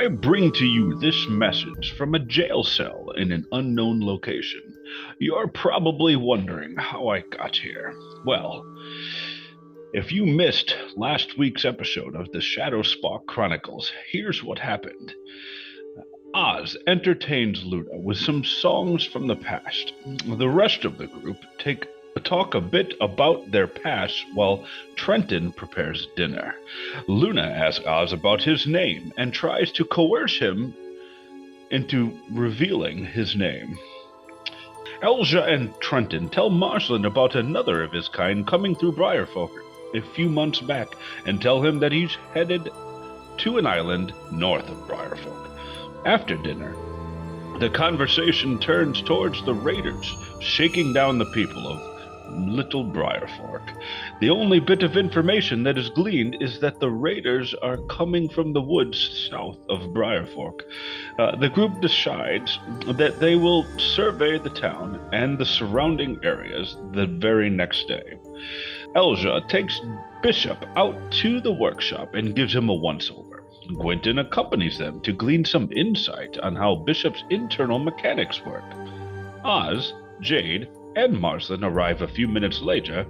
I bring to you this message from a jail cell in an unknown location. You're probably wondering how I got here. Well, if you missed last week's episode of the Shadow Spark Chronicles, here's what happened. Oz entertains Luna with some songs from the past. The rest of the group talk a bit about their past while Trenton prepares dinner. Luna asks Oz about his name and tries to coerce him into revealing his name. Elja and Trenton tell Marsland about another of his kind coming through Briarfolk a few months back and tell him that he's headed to an island north of Briarfolk. After dinner, the conversation turns towards the raiders shaking down the people of Little Briarfork. The only bit of information that is gleaned is that the raiders are coming from the woods south of Briarfork. The group decides that they will survey the town and the surrounding areas the very next day. Elja takes Bishop out to the workshop and gives him a once-over. Gwynton accompanies them to glean some insight on how Bishop's internal mechanics work. Oz, Jade, and Marsland arrive a few minutes later,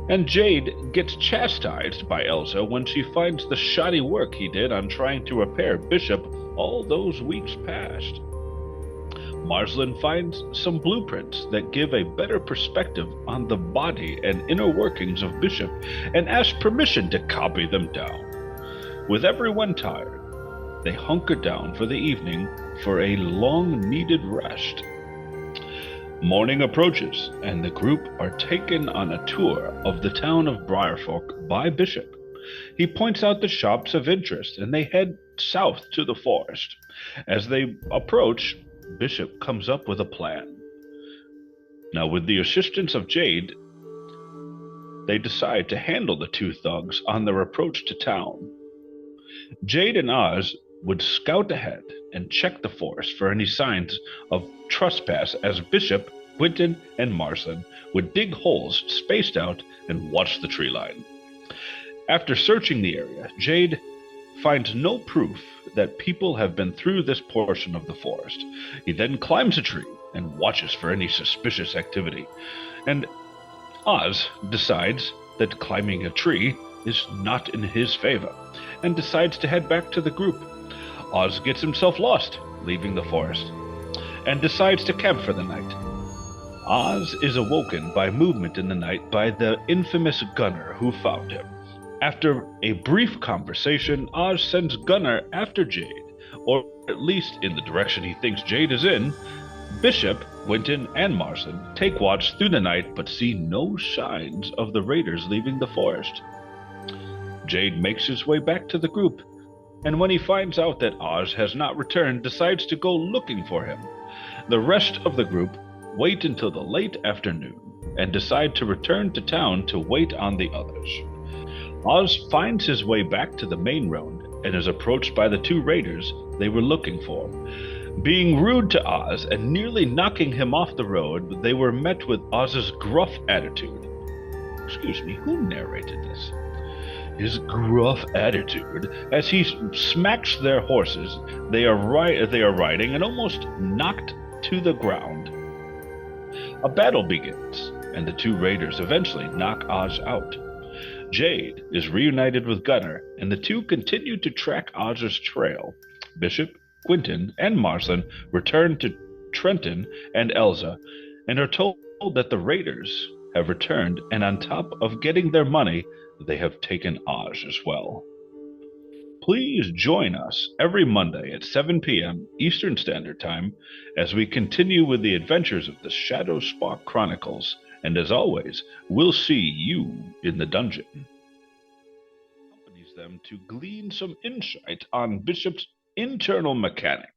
and Jade gets chastised by Elsa when she finds the shoddy work he did on trying to repair Bishop all those weeks past. Marsland finds some blueprints that give a better perspective on the body and inner workings of Bishop and asks permission to copy them down. With everyone tired, they hunker down for the evening for a long-needed rest. Morning approaches, and the group are taken on a tour of the town of Briarfolk by Bishop. He points out the shops of interest, and they head south to the forest. As they approach, Bishop comes up with a plan. Now, with the assistance of Jade, they decide to handle the two thugs on their approach to town. Jade and Oz would scout ahead and check the forest for any signs of trespass as Bishop, Gwynton, and Marsland would dig holes spaced out and watch the tree line. After searching the area, Jade finds no proof that people have been through this portion of the forest. He then climbs a tree and watches for any suspicious activity. And Oz decides that climbing a tree is not in his favor and decides to head back to the group. Oz gets himself lost, leaving the forest, and decides to camp for the night. Oz is awoken by movement in the night by the infamous Gunner who found him. After a brief conversation, Oz sends Gunner after Jade, or at least in the direction he thinks Jade is in. Bishop, Gwynton, and Marsland take watch through the night but see no signs of the raiders leaving the forest. Jade makes his way back to the group, and when he finds out that Oz has not returned, decides to go looking for him. The rest of the group wait until the late afternoon and decide to return to town to wait on the others. Oz finds his way back to the main road and is approached by the two raiders they were looking for. Being rude to Oz and nearly knocking him off the road, they were met with Oz's gruff attitude. Excuse me, who narrated this? His gruff attitude as he smacks their horses they are riding and almost knocked to the ground. A battle begins, and the two raiders eventually knock Oz out. Jade is reunited with Gunner, and the two continue to track Oz's trail. Bishop, Gwynton, and Marsland return to Trenton and Elza, and are told that the raiders have returned, and on top of getting their money, they have taken Oz as well. Please join us every Monday at 7 p.m. Eastern Standard Time as we continue with the adventures of the Shadow Spark Chronicles, and as always, we'll see you in the dungeon. Accompanies them to glean some insight on Bishop's internal mechanics.